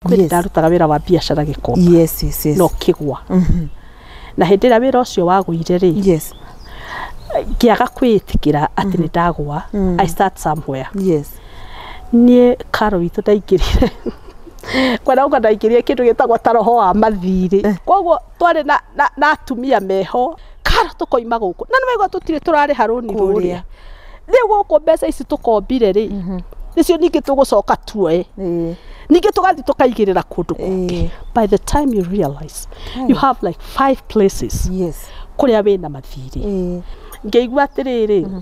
kwĩ ndarutaga wĩra wa biacara Gikomba no kĩgwa na hĩndĩ ĩrĩa wĩra ũcio wagũire rĩ ngĩaga kwĩĩtĩkĩra atĩ nĩ ndagwa I start somewhere niĩ Karo witũ ndaingĩrire kwenda uga ndaingĩrire kĩndũ gĩtagwo ta roho wa mathirĩ koguo twarĩ na atumia meho Karo tũkoima gũkũ na nĩ waigua tũtirĩ tũrarĩha rũni rũrĩa rĩu gũkũ mbeca ici tũkombire rĩ nicio ningĩ tũgũcoka tuoe ningĩ tũgathi tũkaigĩrĩra kũndũ kũngĩ by the time you realize you have like 5 places kũrĩa wĩna mathirĩ ngĩigua atĩrĩrĩ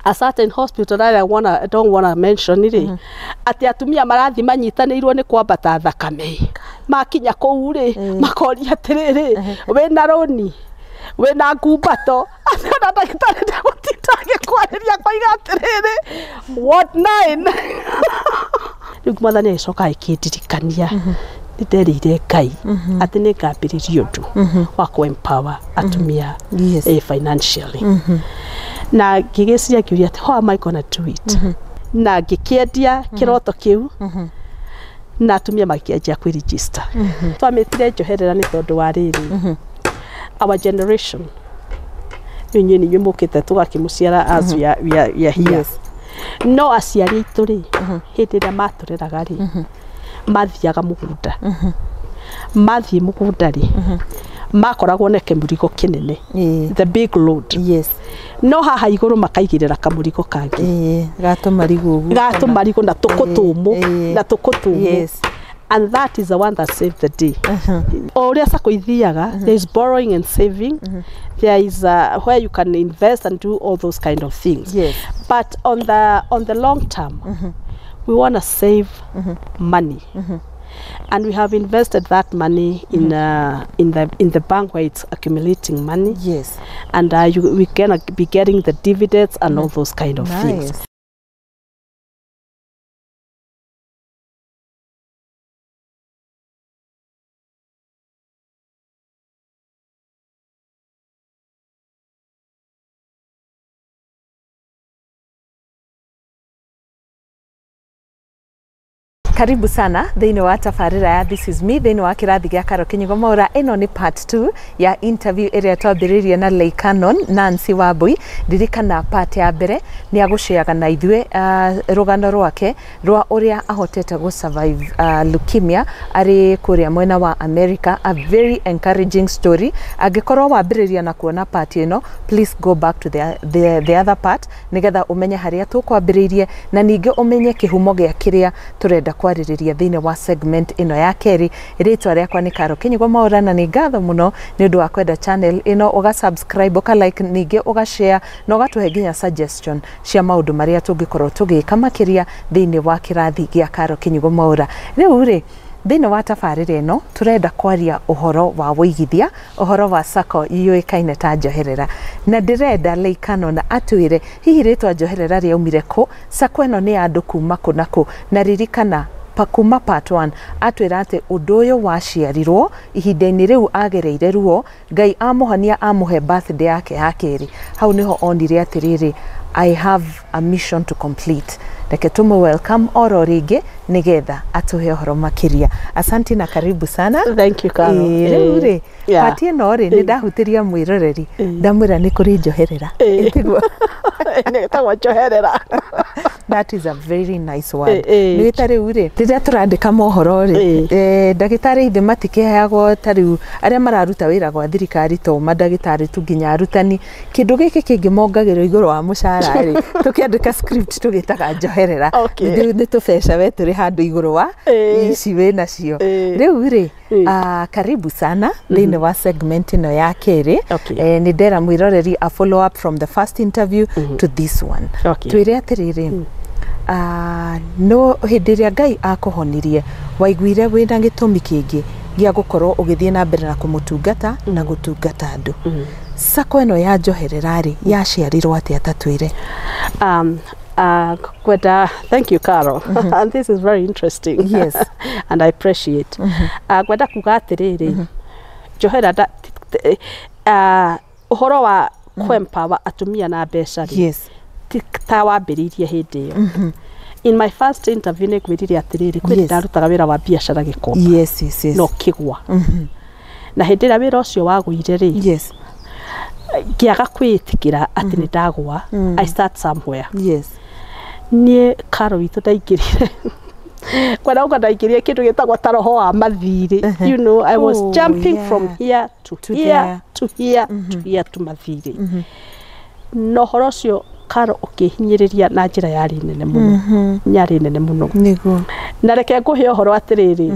a certain hospital I don't want to mention rĩ atĩ atumia marathi manyitanĩirwo nĩ kwambata thakame makinya kũu rĩ makoria atĩrĩrĩ wĩna rũni wĩna ngumbato na ndagĩtarĩ ndagũtinda agĩkwarĩria koiga atĩrĩrĩ what 9 rĩu mwathani agĩcoka agĩkĩndirikania nĩ nderĩire Ngai atĩ nĩ ngambĩrĩria ũndũ wa kũ-empower atumia financially na ngĩgĩciria ngĩũria atĩ how am I gonna do it na ngĩkĩendia kĩroto kĩu na atumia makĩanjia kwĩregister twamĩtire njoherera nĩ tondũ wa rĩrĩ our generation inyuĩ nĩ mũkĩte tũgakĩmũciara as we are here no aciari aitũ rĩ hĩndĩ ĩrĩa matũreraga rĩ mathiaga mũgũnda mathiĩ mũgũnda rĩ makoragwo na kĩmũrigo kĩnene the big load no haha igũrũ makaigĩrĩra kamũrigo kangĩ gatũmarigũ na tũkũtũmũ na tũkũtũmũ and that is the one that saved the day ũrĩa Sacco ithiaga there is borrowing and saving there is where you can invest and do all those kind of things but on the long term we want to save money and we have invested that money in the bank where it's accumulating money and we can be getting the dividends and all those kind of things. Karibu sana thĩinĩ wa tabarĩra ya This Is Me thĩinĩ wa kĩrathi gĩa Karo KINYUGO MWAURA. Ĩno nĩ part 2 ya interview ĩrĩa twambĩrĩirie na Canon Nancy Wambui. Ririkana part ya mbere nĩ agũceaga na ithuĩ rũgano rwake rwa ũrĩa ahotete survive leukemia arĩ kũrĩa mwena wa America. A very encouraging story. Angĩkorwo wambĩrĩria na kuona part ĩno, please go back to the other part nĩgetha ũmenye harĩa tũkwambĩrĩirie na ningĩ ũmenye kĩhumo gĩa kĩrĩa tũrenda kwarĩrĩria thĩinĩ wa segment ĩno ya kerĩ. Rĩtwa rĩakwa nĩ Karo KINYUGO MWAURA na nĩ ngatho mũno nĩ ũndũ wa kwenda channel ĩno, ũga-subscribe, ũka-like, ningĩ ũga-share na ũgatũhe nginya suggestion cia maũndũ marĩa tũngĩkorwo tũgĩka makĩria thĩinĩ wa kĩrathi gĩa Karo KINYUGO MWAURA. Rĩu rĩ thĩinĩ wa tabarĩra ĩno tũrenda kwaria ũhoro wa wĩigithia, ũhoro wa Sacco yũĩkaine ta njoherera, na ndĩrenda Canon atwĩre hihi rĩtwa njoherera rĩaumire kũ, Sacco ĩno nĩ ya andũ kuma kũ na kũ, na ririkana kuma part 1 atwĩra atĩ ũndũ ũyũ waciarirwo ihinda-inĩ rĩu agereire ruo, Ngai amũhonia amũhe birthday yake ya kerĩ. Hau niho onire atĩrĩrĩ, I have a mission to complete. Reke tumu welcome oro rĩngĩ nĩgetha atũhe ũhoro makĩria. Asanti na karibu sana. Thank you Karo. Rĩu rĩ pati ĩno rĩ nĩ ndahutĩria mwĩroreri ndamwĩra nĩ kũrĩ njoherera. Nĩtagwo njoherera. That is a very nice word. Nĩ tarĩu rĩ rĩrĩa tũrandĩka mohoro rĩ ndagĩtarĩ ithe matikĩheagwo tarĩu arĩa mararuta wĩra gwa thirikari to mandagĩtarĩ tu nginya arutani. Kĩndũ gĩkĩ kĩngĩ mongagĩrwo igũrũ wa mũcara rĩ tũkĩandĩka script tũgĩtaga njoherera. Nĩ tũbeca we tũrĩ handũ igũrũ wa ici wĩ nacio. Rĩu rĩ karibu sana thĩinĩ wa segment ĩno ya kerĩ. Nĩ ndera mwĩroreri a follow up from the first interview to this one. Twĩre atĩrĩrĩ no hĩndĩ ĩrĩa Ngai akũhonirie waiguire wĩna gĩtũmi kĩngĩ gĩa gũkorwo ũgĩthiĩ na mbere na kũmũtungata na gũtungata andũ. Sacco ĩno ya njoherera rĩ yaciarirwo atĩa tatwĩre? Thank you, Karo. And this is very interesting. Yes. And I appreciate. Kwenda kuga atĩrĩrĩ, njoherera ũhoro wa kũ-empower atumia na mbeca rĩ ta wambĩrĩirie hĩndĩ ĩyo. in my first interview ne kwirire atiriri kwiri ndarutaga wira wa biashara Gikomba no kigwa na hindira wira ucio wagwire ri ngiaga kwitikira ati ni ndagwa I start somewhere nie karo itu ndaingirire kwenda ukandaingirire kindu gitagwa taroho wa mathiri you know I was jumping from here to here to here to here to mathiri no horo ucio karo ukihinyiriria na njira yari nene muno nyari nene muno nigo na reke nguhe horo atiriri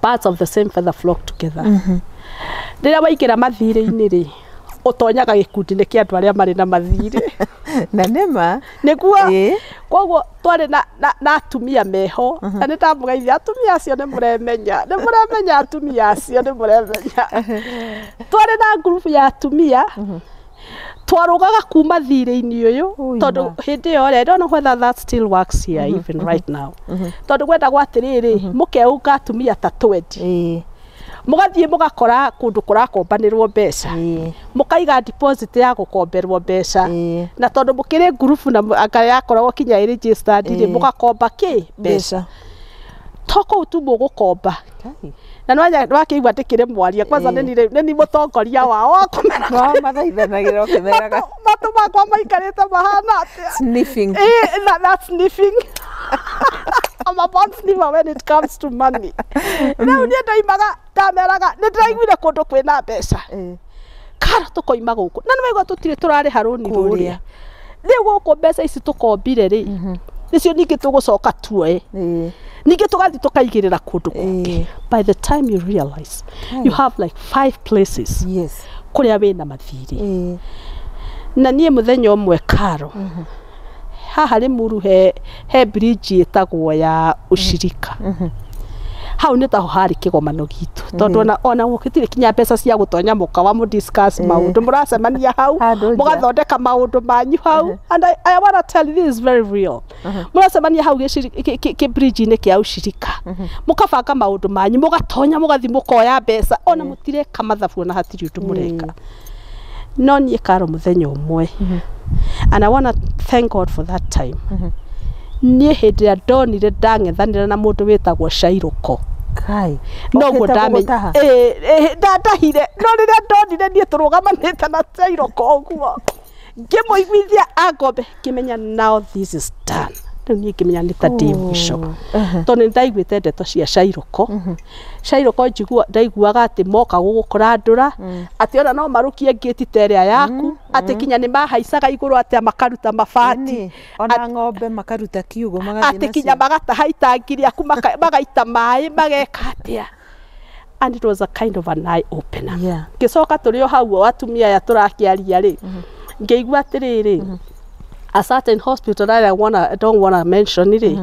parts of the same feather flock together rira waikira mathiri-ini ri utonyaga gikundi-ini kia andu aria mari na mathiri na nema niguo koguo twari na atumia meho na nitamũgeithia atumia acio nimuremenya atumia acio nimuremenya twari na group ya atumia twarugaga kuma thire-ini uyu tondu hindi yo I don't know whether that still works here even right now tondu gwenda gwatiriri mukeuga atumia ta 20 mugathie mugakora kundu kurakombanirwo mbeca mukaiga deposit ya gukomberwo mbeca na tondu mukire group na akaya yakoragwo kinya registered ri mugakomba ki mbeca toko utumo gukomba na nwakiigua ndikire mwaria kwanza neni mutongoria wao akumena mathaithanagira ukimeraga matu makwa maikarite mahana atia sniffing that's sniffing I'm a born sniffer when it comes to money now nie ndaimaga ndameraga nindiraiguire kundu kwina mbeca karo tukoima guku na nwaigua tutire turari haruni ruria riu guku mbeca ici tukombire ri nicio ningi tugucoka tuoe ningi tugathi tukaigirira kundu kungi by the time you realize you have like 5 places kuria wina mathiri na nie muthenya umwe karo haha ri muru he bridge etagwo ya ushirika hau ni taho hari kigomano gitu tondu ona mukitire kinya mbeca cia gutonya mukawa mu discuss maundu muracemania hau mugathondeka maundu manyu hau and I want to tell you this is very real muracemania hau ki bridge ni kia ushirika mukabanga maundu manyu mugatonya mugathi mukoya mbeca ona mutireka mathabu na hatiri undu mureka no nie karo muthenya umwe and I want to thank God for that time nie hindi ndonire ndangethanira na mundu witagwo Shylock kai no go ndamenya ndahire no rira ndonire nie turugamanite na Shylock oguo ngimuiguithia agombe kimenya now this is done riu nie kimenya ni ta ndi mwisho tondu ndaiguite ndeto cia Shylock ndaiguaga ati moka gugukora ndura ati ona no marukie ngiti teria yaku ati kinya ni mahaicaga iguru ati makaruta mabati ona ng'ombe makaruta kiugo magathina ati kinya magataha itangi riaku magaita mai mageka atia and it was a kind of an eye opener gicoka turio hau atumia ya turakiaria ri ngeigua atiriri a certain hospital I don't want to mention it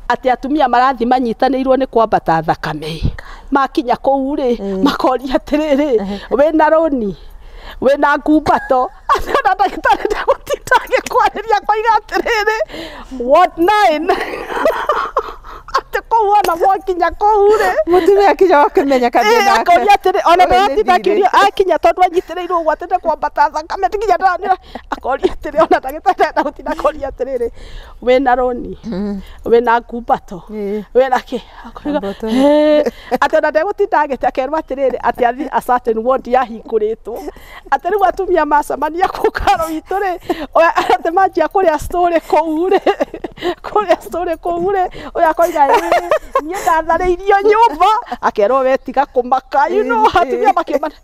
ati atumia marathi manyitanirwo ni kwambata thakame makinya kou ri makoria atiriri wina roni wina ngumbato ana ndagitari ndagutitange kwariria koiga atiriri what 9 ati kou ona mwakinya kou ri mutumia akinya wakimenya kathina akoria atiri ona ndatidakirio akinya tondu anyitirirwo gwatete kwambata thakame tikinya ndana akoria atiri ona ndagitari ndagutina akoria atiriri wina roni wina ngumbato wina ki ati ona ndagutindagite akerwa atiriri ati athi a certain ward yahinguritwo ati riu atumia macemania kukaro itu ri ati manjia kuria story kou ri uya koiga nie ndathariirio nyumba akerwo wetiga kumaka you know atumia makimana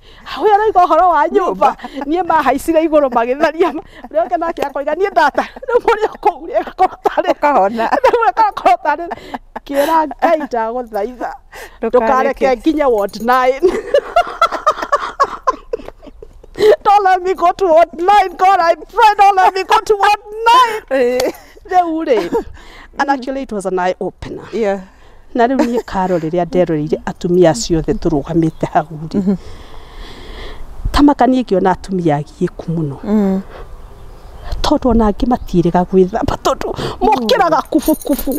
we araiga horo wa nyumba nie mahaicire iguru magitharia rioke nake akoiga nie ndata riu muri kou ri akotari kahona akotari kira Ngai ndaguthaitha ndukareke nginya ward 9 don't let me go to ward 9 God I pray don't let me go to ward 9 and actually it was an eye opener na riu nie karo riria nderorire atumia ciothe turugamite hau ri tamakanie ngiona atumia agiku muno tondu ona angi matiriga gwithamba tondu mokiraga kufukufu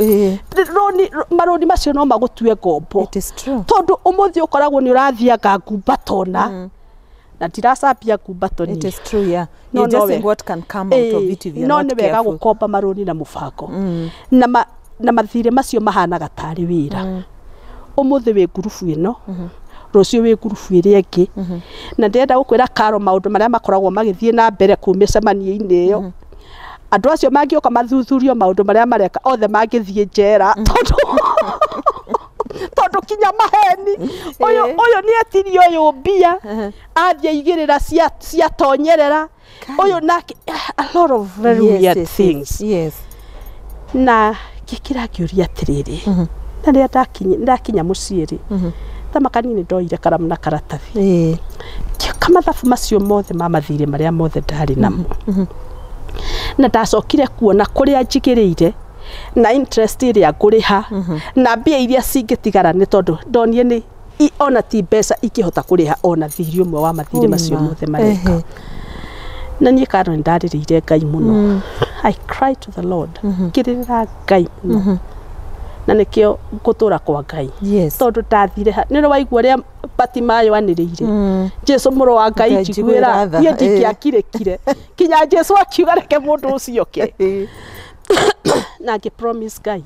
maroni macio no magutue ngombo tondu umuthi ukoragwo ni urathianga ngumbatona na ndiracambia kumbato ni. It is true, yeah. You're just saying what can come out of it if you're not careful. No, nĩ wega gũkomba marũni na mũbango. Na mathirĩ macio mahanaga tarĩ wĩra. Ũmũthĩ wĩ ngurubu ĩno, rũciũ wĩ ngurubu ĩrĩa ĩngĩ. Na ndĩrenda gũkwĩra Karo maũndũ marĩa makoragwo magĩthiĩ na mbere kuma mĩcemanio-inĩ ĩyo. Andũ acio mangĩoka mathuthurio maũndũ marĩa mareka othe mangĩthiĩ njera. Tondũ kinya maheni ũyũ nĩ etirio ũyũ mbia athiĩ igĩrĩra ciatonyerera ũyũ nake a lot of very weird things. Na gĩkĩra ngĩũria atĩrĩrĩ na rĩrĩa ndakinya mũciĩ-rĩ tamakanini ndoire karamu na karatathi kamathabu macio mothe ma mathirĩ marĩa mothe ndarĩ namo na ndacokire kuona kũrĩa njigĩrĩire na interest ĩrĩa ngũrĩha na mbia iria cingĩtigara nĩ tondũ ndonire nĩ ona ti mbeca ingĩhota kũrĩha ona thirĩ ũmwe wa mathirĩ macio mothe mareka. Na niĩ Karo nĩ ndarĩrĩire Ngai mũno. I cried to the Lord. Ngĩrĩrĩra Ngai mũno. Na nĩkĩo ngũtũra kwa Ngai. Tondũ ndathire nĩ waigua ũrĩa Batimayo anĩrĩire. Jesu mũrũ wa Ngai njiguĩra niĩ ndingĩakirĩkire. Kinya Jesu akiuga reke mũndũ ũcio ke. Na ngĩpromise Ngai.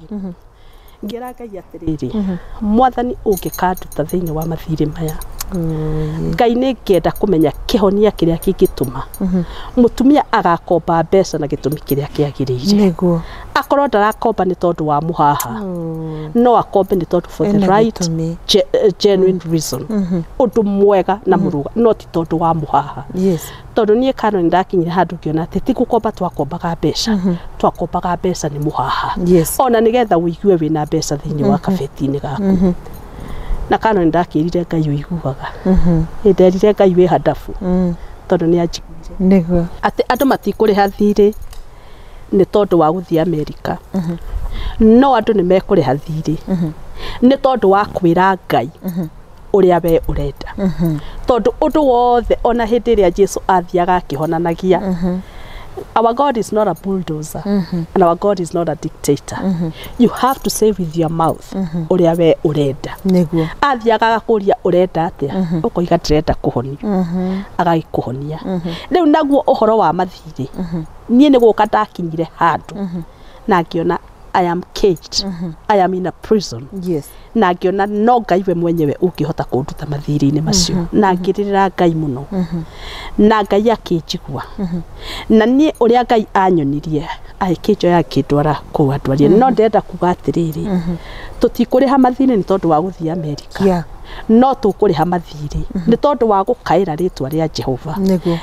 Ngĩra Ngai atĩrĩrĩ Mwathani ũngĩkanduta thĩinĩ wa mathirĩ maya. Ngai nĩ ngĩenda kũmenya kĩhonia kĩrĩa kĩngĩtũma mũtumia agakomba mbeca na gĩtũmi kĩrĩa kĩagĩrĩire. Akorwo ndarakomba nĩ tondũ wa mũhaha no akombe nĩ tondũ for the right genuine reason. Ũndũ mwega na mũruga no ti tondũ wa mũhaha. Tondũ niĩ Karo nĩ ndakinyire handũ ngĩona atĩ ti gũkomba twakombaga mbeca twakombaga mbeca nĩ mũhaha ona nĩgetha wĩigue wĩna mbeca thĩinĩ wa kabeti-inĩ gaku. Na Karo ndakĩrire Ngai ũiguaga. Nderire Ngai wĩ hadabu. Tondũ nĩ anjiguire. Atĩ andũ matikũrĩha thirĩ nĩ tondũ wa gũthiĩ Amerika. No andũ nĩ mekũrĩha thirĩ nĩ tondũ wa kwĩra Ngai ũrĩa we ũrenda. Tondũ ũndũ wothe ona hĩndĩ ĩrĩa Jesu athiaga akĩhonanagia. Our God is not a bulldozer and our God is not a dictator. You have to say with your mouth ũrĩa we ũrenda. Athiaga agakũria ũrenda atĩa ũkoiga ndĩrenda kũhonio agagĩkũhonia. Rĩu naguo ũhoro wa mathirĩ niĩ nĩ gũka ndakinyire handũ na ngĩona I am caged. I am in a prison. Na ngĩona no Ngai we mwenyewe ũngĩhota kũnduta mathirĩ-inĩ macio. Na ngĩrĩrĩra Ngai mũno. Na Ngai akĩnjigua. Na niĩ ũrĩa Ngai anyonirie agĩkĩnjoya akĩndwara kũu andwarie. No ndĩrenda kuga atĩrĩrĩ tũtikũrĩha mathirĩ nĩ tondũ wa gũthiĩ Amerika. No tũkũrĩha mathirĩ nĩ tondũ wa gũkaĩra rĩtwa rĩa Jehova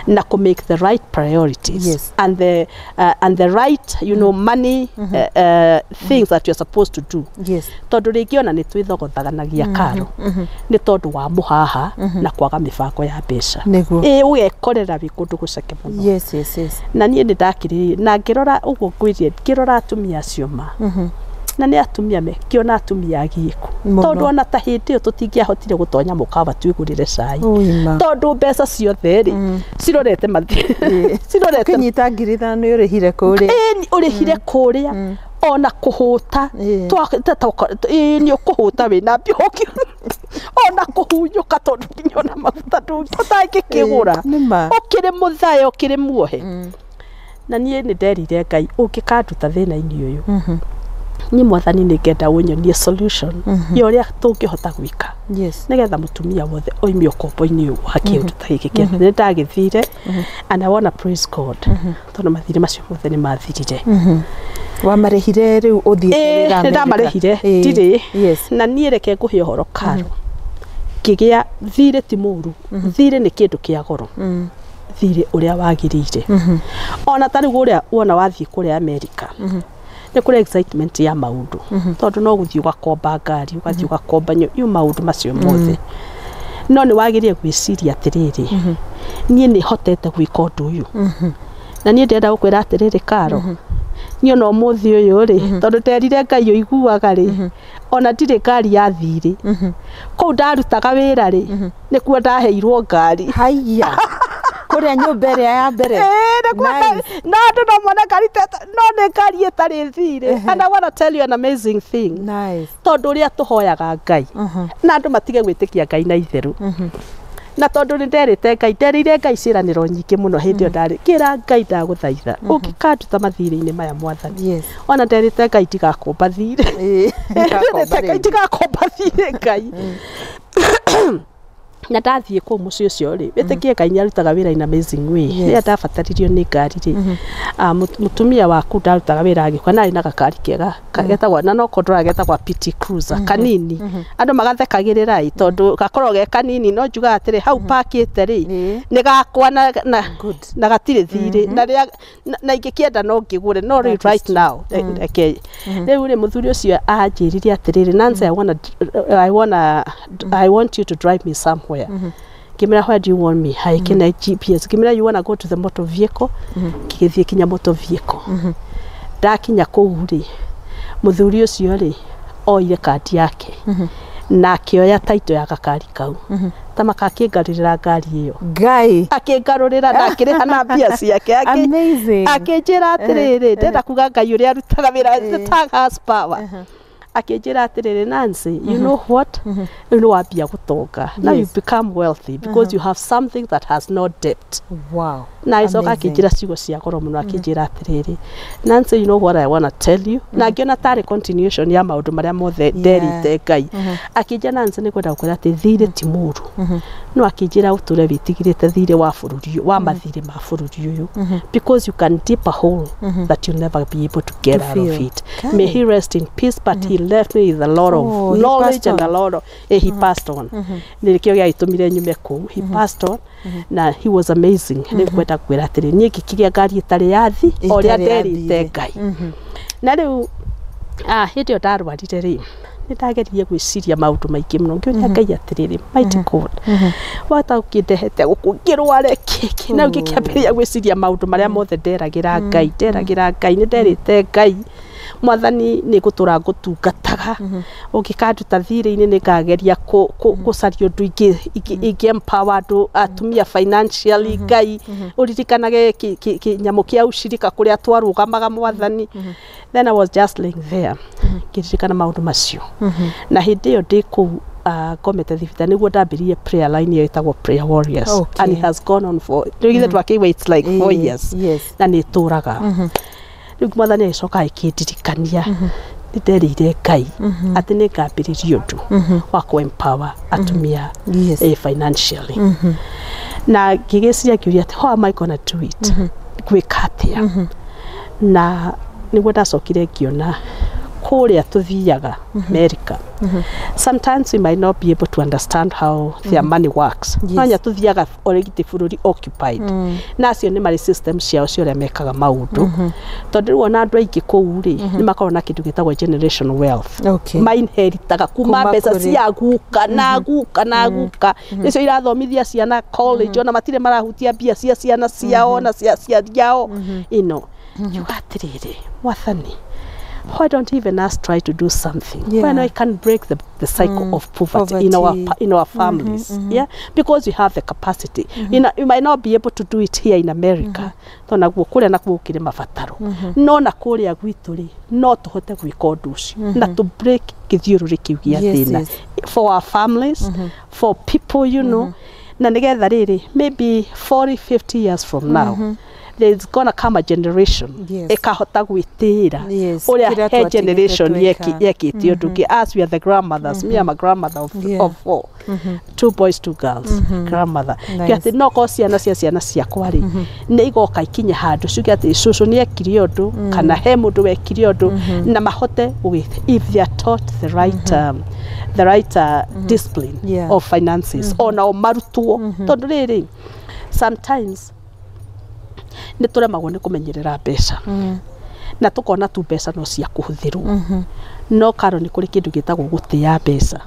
na to make the right priorities and the right money things that you're supposed to do. Tondũ rĩngĩ ona nĩ twĩthogothanagia Karo nĩ tondũ wa mũhaha na kwaga mĩbango ya mbeca. Ũgekorera wĩ kũndũ gũceke mũno. Na niĩ nĩ ndakĩrĩrĩria na ngĩrora ũguo ngĩrora atumia acio ma na nĩ atumia mekĩona atumia agĩku. Tondũ ona ta hĩndĩ ĩyo tũtingĩahotire gũtonya mũkawa twĩgũrĩre cai. Tondũ mbeca ciothe-rĩ cirorete mathirĩ. Cirorete kĩnyita ngiri ithano ũrĩhire kũrĩa. Ũrĩhire kũrĩa ona kũhũta. Nĩ ũkũhũta wĩna mbia ona kũhunyũka tondũ nginya ona maguta ũtangĩkĩgũra. Ũkĩrĩ mũthae ũkĩrĩ muohe. Na niĩ nĩ nderire Ngai ũngĩkanduta thĩna-inĩ ũyũ. Ni Mwathani nĩ ngenda ũnyonie solution ya ũrĩa tũngĩhota gwĩka nĩgetha mũtumia wothe oimio kombo-inĩ ũguo hakĩũndũ ta gĩkĩ kĩa nĩ ndagĩthire and I wanna praise God tondũ mathirĩ macio mothe nĩ mathirire. Wamarĩhire rĩu ũthiĩte wĩra Amerika? Ndamarĩhire ndirĩ na niĩ reke ngũhe ũhoro Karo. Ngĩgĩa thirĩ ti mũru. Thirĩ nĩ kĩndũ kĩa goro. Thirĩ ũrĩa wagĩrĩire. Ona tarĩ ũrĩa wona wathiĩ kũrĩa Amerika. Nĩ kũrĩ excitement ya maũndũ. Tondũ no gũthiĩ ũgakomba ngari, ũgathiĩ ũgakomba maũndũ macio mothe. No nĩ wagĩrĩire gwĩciria atĩrĩrĩ. Niĩ nĩ hotete gwĩka ũndũ ũyũ. Na niĩ ndĩrenda gũkwĩra atĩrĩrĩ Karo. Niĩ ona ũmũthĩ ũyũ-rĩ tondũ nderire Ngai ũiguaga-rĩ ona ndirĩ ngari ya thirĩ. Kũu ndarutaga wĩra-rĩ nĩkuo ndaheirwo ngari. Haiya. Kũrĩa nyũmba ĩrĩa ya mbere. Na andũ no mone ngari no nĩ ngari ĩtarĩ thirĩ. And I want to tell you an amazing thing. Tondũ ũrĩa tũhoyaga Ngai na andũ matige gwĩtĩkia Ngai na itherũ. na tondu ni nderite Ngai nderire Ngai ciraniro nyingi muno hindi yo ndari kira Ngai ndaguthaitha ukikanduta mathire-ini maya mwathani ona nderite Ngai tigakomba thire Ngai tigakomba thire Ngai na ndathie ku muci ucio ri witikie Ngai ni arutaga wira in amazing way ni ndabataririo ni ngari ri mutumia waku ndarutaga wira agikwa nari na gakari kega kagetagwa na no kondora getagwa PT Cruiser kanini andu magathekagirira tondu gakorwo ge kanini no njuga atiri hau pakite ri ni gakwa na gatire thire na ingikienda no ngigure no right now riu ri muthuri ucio anjiririe atiriri Nancy I want you to drive me somewhere. Kimira, where do you want me? I can GPS. Kimira, you want to go to the motor vehicle? Kigithie kinya motor vehicle. Dakinya kou ri muthuri ucio ri oire kadi yake na akioya taito ya gakari kau tamaka akingarurira ngari iyo Ngai akingarurira na akiriha na mbia ciake akinjira atiriri ndenda kuga Ngai uria arutaga wira the tag has power akinjira atiriri Nancy you know what you know wabia gutonga now you become wealthy because you have something that has no debt. Wow. Na icoka akinjira ciugo cia goro muno akinjira atiriri Nancy you know what I want to tell you na ngiona tari continuation ya maundu maria mothe nderite Ngai akinjira Nancy ni kwenda gukwira ati thire ti muru no akinjira uture witigirite thire wa bururi wa mathire ma bururi uyu because you can dip a hole that you'll never be able to get out of it. May he rest in peace, but he left me with a lot of knowledge and a lot of he passed on. Nirikio gia itumire nyume ku he passed on na he was amazing. Ni kwenda kwira atiri ni gikiria ngari itari yathi oria nderite Ngai na riu hindi yo ndarwarire ri nitagerie gwiciria maundu maingi muno ngiuria Ngai atiriri mighty God wata ukindehete gukungirware kiki na ngikiambiria gwiciria maundu maria mothe nderagira Ngai ni nderite Ngai mwathani ni gutura ngutungataga ugikanduta thire-ini ni ngageria gucaria undu ingi empower andu atumia financially Ngai uririkanage kinyamu kia ushirika kuria twarugamaga mwathani. Then I was just laying there kiririkana maundu macio na hindi yo ndi ku komete thibita niguo ndambirie prayer line yo itagwo Prayer Warriors and it has gone on for it's like 4 years na ni turaga riu mwathani aicoka ikindirikania nderire Ngai ati ni ngambiririe undu wa ku empower atumia financially na ngigiciria ngiuria ati how am I gonna do it gwika atia na niguo ndacokire ngiona kuria tuthiaga America sometimes we might not be able to understand how their money works nonya tuthiaga already bururi occupied nacio ni mari system ciao ciore mekaga maundu tondu wona andu aingi kou ri ni makorwo na kindu gitagwo generation wealth mainheritaga kuma mbeca cia guka na guka nicio irathomithia ciana college ona matire marahutia mbia cia ciana ciao na cia ciao ino yugatirire mwathani why don't even us try to do something when I can break the cycle of poverty in our families because we have the capacity you might not be able to do it here in America tona gukuria na gukire mabataro no na kuria gwitu ri no tuhote gwika undu ucio na to break kithiururi kiu gia thina for our families for people you know na nigetha riri maybe 40-50 years from now there's gonna come a generation ekahota gwitira uria he generation yekiti undu as we are the grandmothers me am a grandmother of 4 2 boys 2 girls grandmother kiati no ko ciana ciakwa ri ni igoka ikinya handu ciuge ati cucu ni ekiri undu kana he mundu wekiri undu na mahote if they are taught the right discipline of finances ona o marutwo tondu riri sometimes ni turemagwo ni kumenyerera mbeca na tukona tu mbeca no cia kuhuthirwo no karo ni kuri kindu gitagwo gutia mbeca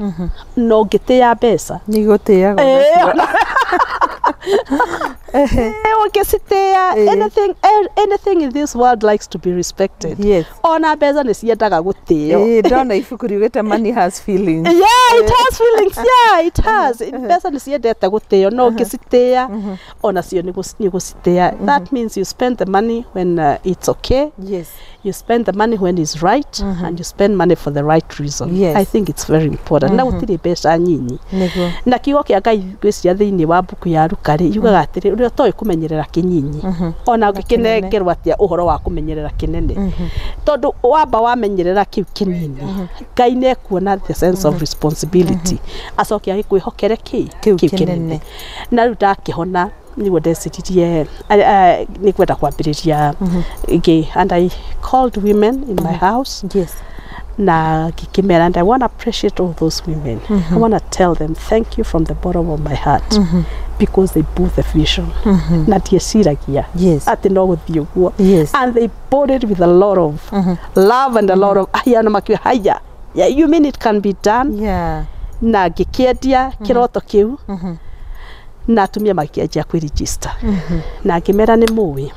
no gitia mbeca ni gutiaga anything in this world likes to be respected ona mbeca ni ciendaga gutio ndona ibuku riugite money has feelings it has feelings Yeah, it has. Pesa nisiendete guteo no ngicitea ona cio ni gucitea. That means you spend the money when it's okay. Yes. You spend the money when it's right and you spend money for the right reason. Yes. I think it's very important. Na gutiri mbeca nyinyi. Na kiugo kia Ngai gwiciria thiini wa buku ya Rukari yugaga atiri uria toy kumenyerera kinyinyi ona gikinengerwa atia uhoro wa kumenyerera kinene tondu wamba wamenyerera kiu kinini Ngai ne kuona the sense of responsibility acokia gikwihokere kiu kinene na riu ndakihona niguo ndeciririe ni kwenda kwambiriria and I called women in my house. Yes. Na gikimera, and I want to appreciate all those women. I want to tell them thank you from the bottom of my heart because they bore the vision. Na tieciragia ati no guthii uguo. And they bore it with a lot of love and a lot of aya na makiwa haya. Yeah, you mean it can be done? Yeah. Na gikiendia kiroto kiu na atumia makianjia kwiregister na ngimera ni muwi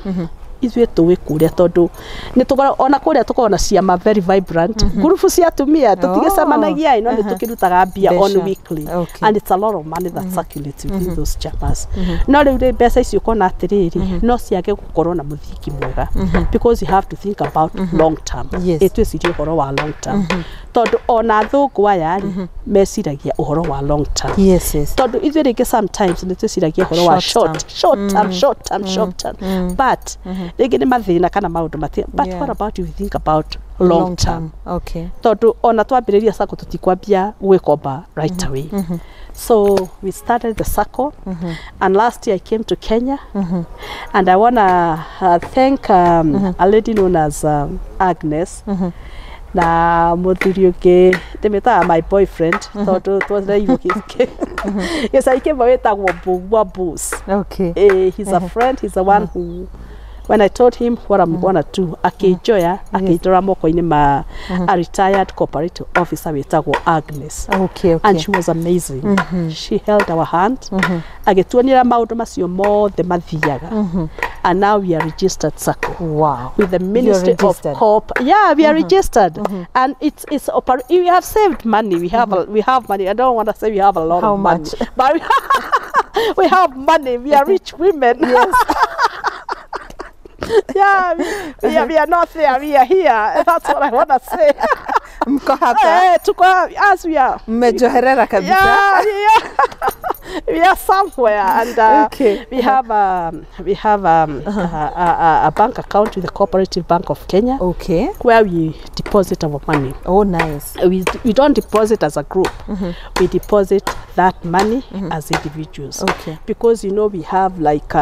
ithuĩ tũĩ kũrĩa tondũ nĩ tũkoragwo ona kũrĩa tũkoragwo na ciama very vibrant group cia atumia tũtigĩcemanagia no nĩ tũkĩrutaga mbia on weekly and it's a lot of money that circulates within those chamas no rĩu rĩ mbeca icio ũkona atĩrĩrĩ no ciage gũkorwo na mũthingi mwega because you have to think about long term twĩcirie ũhoro wa long term tondũ ona athũngũ aya meciragia ũhoro wa long term tondũ ithuĩ rĩngĩ sometimes nĩ twĩciragia ũhoro wa short term but rĩngĩ nĩ mathĩna kana maũndũ matia but what about you think about long term tondũ ona twambĩrĩria sacco tũtikwambia gwĩkomba right away so we started the sacco and last year I came to Kenya and I want to thank a lady known as Agnes na muthuri ungi ndimetaga my boyfriend tondu twathireirwo gicai wetagwo Wambui. He's a friend, he's the one who when I told him what I'm gonna do akijoya akidora moko-ini ma a retired cooperative officer wetagwo Agnes and she was amazing. She held our hand agituonira maundu macio mothe mathiaga and now we are registered sacco with the Ministry of Corp. We are registered and it's we have saved money. We have money. I don't want to say we have a lot of money, but we have money. We are rich women. We are not there, we are here. That's what I want to say. Mko hapa. As we are. Mmejoherera kabisa. We are somewhere and we have a bank account with the Cooperative Bank of Kenya. Where we deposit our money. Oh, nice. We don't deposit as a group. We deposit that money as individuals. Because you know we have like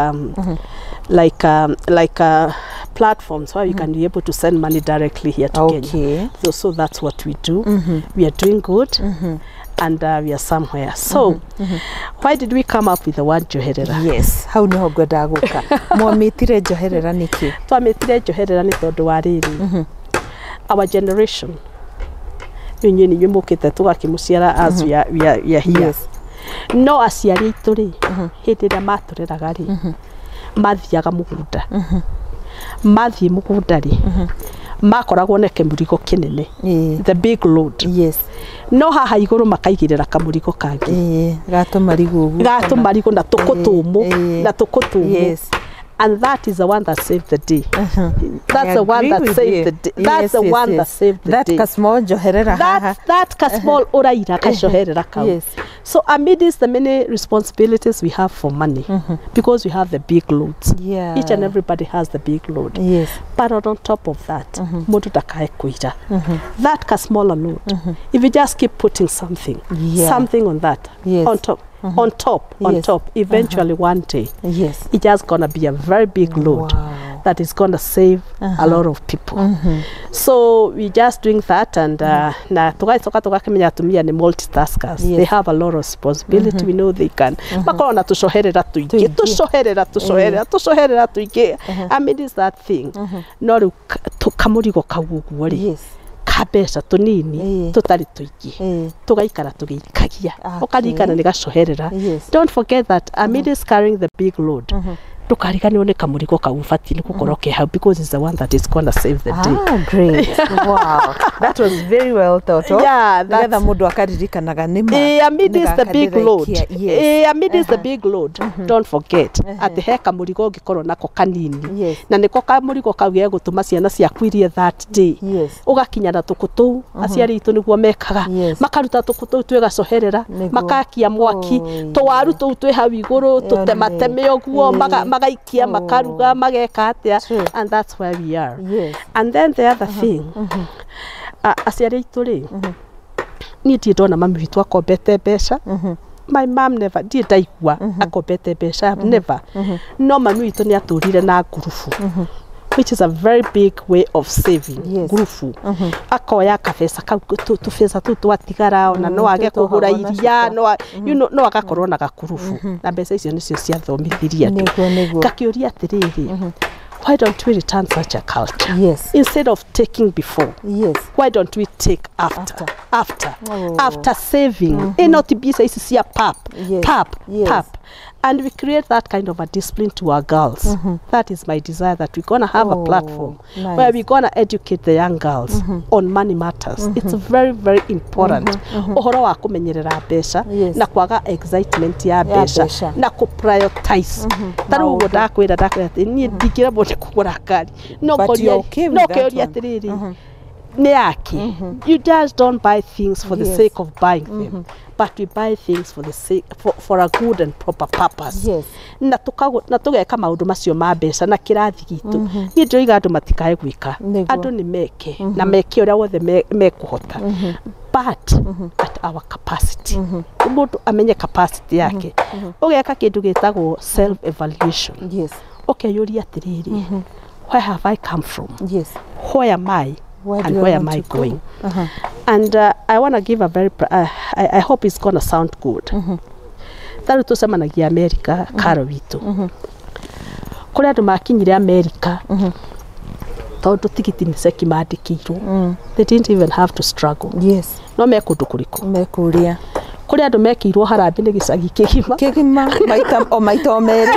platforms where you can be able to send money directly here to Kenya. So that's what we do. We are doing good. And we are somewhere. So, why did we come up with the word njoherera? Yes, how niho ngwenda guka. Mwamitire njoherera niki? Twamitire njoherera ni tondu wa riri. Our generation. Nyinyi ni nyumukite tugakimuciara as we are here. No aciari itu ri hindi ria matureraga ri mathiaga mugunda. Mathie mugunda ri makoragwo na kemurigo kinene, the big load. No haha iguru makaigirira kamurigo kangi gato marigo na tukutumu na tukutumu. And that is the one that saved the day. That's the one that saved the day. That's the one that saved the day. That small njoherera haha. That small uraira kashoherera kau. So amidst the many responsibilities we have for money, because we have the big loads. Each and everybody has the big load. But on top of that, mundu ndakae kuira. That smaller load. If you just keep putting something on that, on top, eventually one day, it's just gonna be a very big load that is gonna save a lot of people. So we just doing that, and na tugakamenya atumia ni multitaskers. They have a lot of responsibility. We know they can. Makona tushoherera tuige, tushoherera tuige. I mean, is that thing? No kamurigo kagugu ri. Kabesha tunini tutari tuigi tugaikara tugikagia ukarikana ni gashoherera. Don't forget that amid is carrying the big load, ndukariganirwo ni kamurigo kau ubatie ni gukorwo ke hau because it's the one that is going to save the day. Great. Wow, that was very well thought of. Yeah, that's mundu akaririkanaga nima. Amidst the big load. Amidst the big load, don't forget at he kamurigo ngikorwo nako kanini na niko kamurigo kau ge gutuma ciana ciaku irie that day. Ugakinya na tukutu aciari itu niguo mekaga makaruta tukutu twegacoherera makakia mwaki twaru tu twe hau iguru tutemateme oguo magaikia makaruga mageka atia, and that's where we are. And then the other thing, aciari itu ri ni ndona mami witu akombete mbeca. My mom never did aigua akombete mbeca, never. No mami witu ni aturire na ngurubu, which is a very big way of saving. Ngurubu akoya kabesa kau tubesa tu twatigara ona no age kugura iria no no agakorwo na gakurubu na mbeca icio nicio cia thomithiria andu gakiuria atiriri, why don't we return such a culture? Instead of taking before, why don't we take after? After saving, not to be say pap, and we create that kind of a discipline to our girls. That is my desire, that we're gonna have a platform where we're gonna educate the young girls on money matters. It's very, very important. Ohoro wa kumenyerera mbeca na kwaga excitement ya mbeca na ku prioritize. Taru ugo ndakwira ati ni ndikira bote kugura ngari no koria atiriri ni yake. You just don't buy things for the sake of buying them, but we buy things for the sake for a good and proper purpose. Na tugeka maundu macio ma mbeca na kirathi gitu ni ndoiga andu matikae gwika, andu ni meke na meke uria wothe mekuhota, but at our capacity. Mundu amenye capacity yake. Ugeka kindu gitagwo self evaluation. Okay, yuri atiriri, where have I come from? Where am I? And where am I going? And I want to give a very I hope it's going to sound good. Taru tusemanagia America karo witu kuri andu makinyire America tondu tigiti ni seki mandikirwo, they didn't even have to struggle. No mekundu kuriku mekuria kuri andu mekirwo harambi ni gicagi kigima maita meri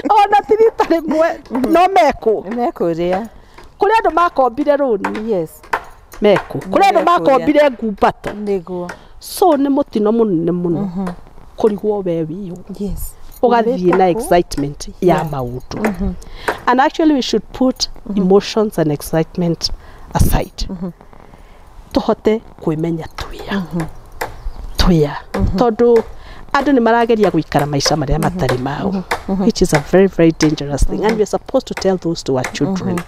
ona tirita rimwe no mekuria kuri andu makombire runi meku kuri andu makombire ngumbato niguo. So ni mutino munene muno kurigwo we wiyo ugathie na excitement ya maundu. And actually we should put emotions and excitement aside. Tuhote kwimenya tuya tondu andu ni marageria guikara maisha maria matari mao, which is a very, very dangerous thing, and we are supposed to tell those to our children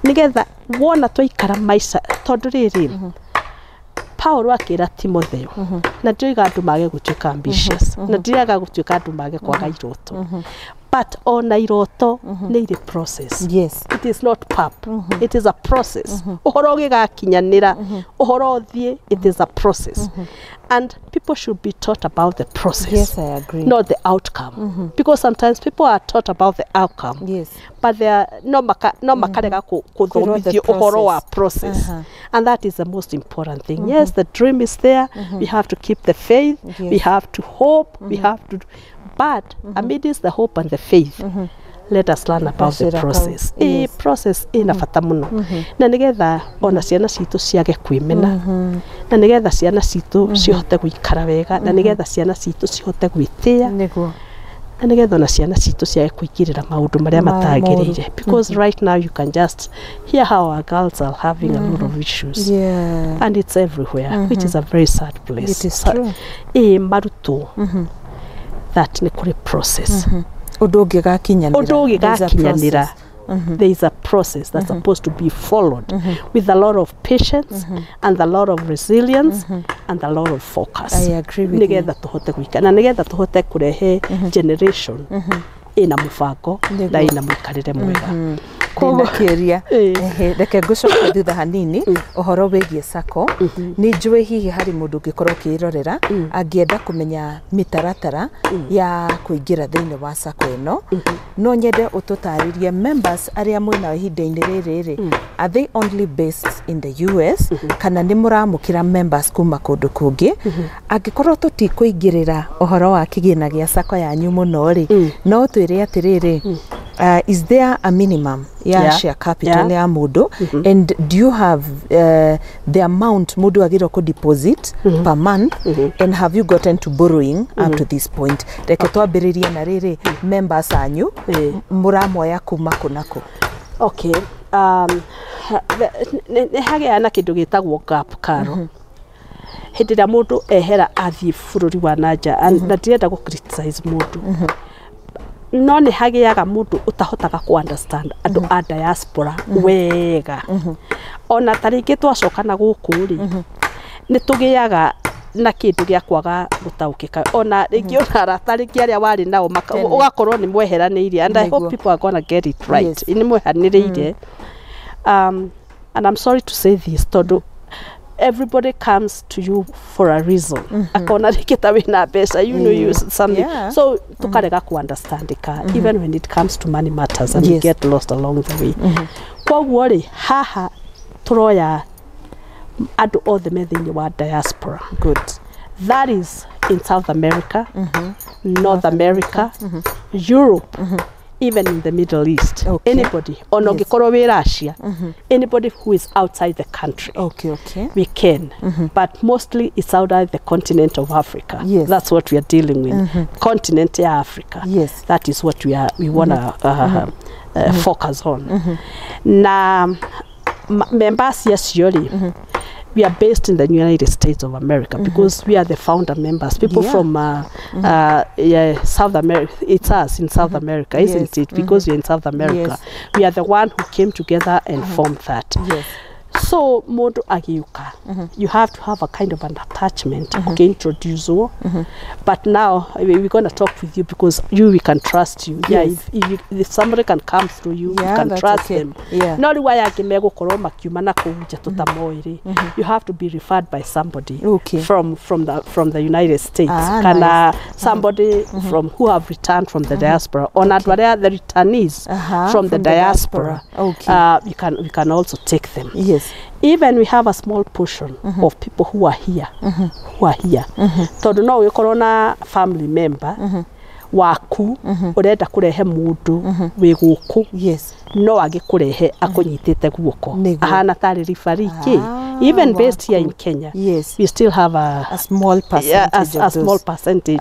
nigetha wona twaikara maisha tondu riri Paulo akira Timotheo na ndoiga andu mage gutuika ambitious na ndiraga gutuika andu mage kwaga iroto, but ona iroto ni ire process. It is not pap, it is a process. Uhoro gigakinyanira uhoro thie, it is a process. And people should be taught about the process. I agree. Not the outcome. Because sometimes people are taught about the outcome. But they are no makarega kuthomithio uhoro wa process. And that is the most important thing. Yes, the dream is there. We have to keep the faith. We have to hope. We have to but amidst the hope and the faith, let us learn about the process. Process ina bata muno. Na nigetha ona ciana citu ciage kwimena. Na nigetha ciana citu cihote guikara wega, na nigetha ciana citu cihote gwitia. Na nigetha ona ciana citu ciage kuigirira maundu maria matagirire. Because right now you can just hear how our girls are having a lot of issues. And it's everywhere, which is a very sad place. It is true. Maruto. That ni kuri process. Udogi gakinyanira. There is a process that's supposed to be followed with a lot of patience and a lot of resilience and a lot of focus. I agree with nigetha tuhote gwika na nigetha tuhote kurehe generation ina mufango na ina mukarire mwega. ndina kĩũria reke ngũcoke thutha hanini ũhoro wĩgiĩ Sacco nĩ njũĩ hihi harĩ mũndũ ũngĩkorwo kĩrorera angĩenda kũmenya mĩtaratara ya kũingĩra thĩinĩ wa Sacco ĩno no nyende ũtũtarĩrie members arĩa mwĩna ihinda-inĩ rĩrĩ are they only based in the US kana nĩ mũramũkĩra members kuma kũndũ kũngĩ angĩkorwo tũtikũingĩrĩra ũhoro wa kĩgĩna gĩa Sacco yanyu mũno rĩ no twĩre atĩrĩrĩ is there a minimum share capital ya mũndũ and do you have the amount mũndũ agĩrĩirwo kũ deposit per month and have you gotten to borrowing up to this point reke twambĩrĩrie na rĩrĩ members anyu mũramoya kuma kũnakũ okay nĩ hagĩa na kĩndũ gĩtagwo gap karo hĩndĩ ĩrĩa mũndũ ehera athiĩ bũrũri wa nanja na ndirenda gũ criticize mũndũ no nĩ hagĩaga mũndũ ũtahotaga ku understand andũ a diaspora wega ona tarĩngĩ twacokana gũkũ rĩ nĩ tũgĩaga na kĩndũ gĩa kwaga gũtaũkĩka ona rĩngĩ ona arata rĩngĩ arĩa warĩ nao ũgakorwo nĩ mweheranĩire and I hope people are gonna get it right nĩ mweheranĩire and I'm sorry to say this tondũ everybody comes to you for a reason akona rĩngĩ ta wĩna mbeca you know you something so tukarega ku understand even when it comes to money matters and you get lost along the way koguo rĩ haha tũroya andũ othe me thĩinĩ wa diaspora good that is in South America North America Europe even in the Middle East anybody ona ũngĩkorwo wĩ Russia anybody who is outside the country we can but mostly it's outside the continent of Africa that's what we are dealing with continent ya Africa that is what we want to focus on na members yacio rĩ we are based in the United States of America because we are the founder members. People from South America, it's us in South America, isn't it? Because we're in South America. We are the one who came together and formed that. So, modo agiuka, you have to have a kind of an attachment, introduce you. But now, we're going to talk with you because we can trust you. If somebody can come through you, you can trust them. Not why I can make koroma kiumana kuja tutamoiri. You have to be referred by somebody from the United States. Somebody from who have returned from the diaspora. Or not where the returnees from the diaspora. We can also take them. Even we have a small portion of people who are here. Todo no we corona family member waku urenda kurehe mundu wi guku no agikurehe akunyitite guoko ahana tari rifariki even based here in Kenya we still have a small percentage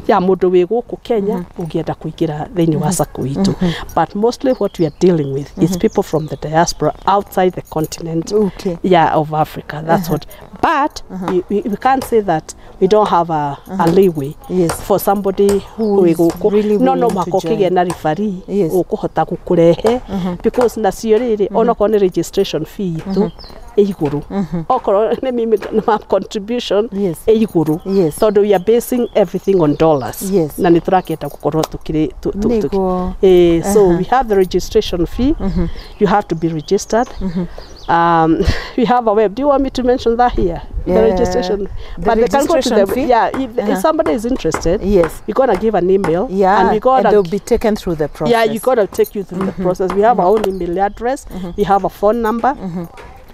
ya mundu wi guku Kenya ungienda kuingira thĩinĩ wa Sacco itu but mostly what we are dealing with is people from the diaspora outside the continent of Africa that's what but we can't say that we don't have a leeway for somebody who really no makokigia na referee ukuhota gukurehe because na cioriri onako ni registration fee tu iguru okoro ni mimi na contribution iguru so we are basing everything on dollars na ni turaketa gukorwo tukiri so we have the registration fee you have to be registered we have a web. Do you want me to mention that here? The registration. But they can go to the fee? If somebody is interested, you're gonna give an email, and they'll be taken through the process. Yeah, you gotta take you through the process. We have our own email address. We have a phone number.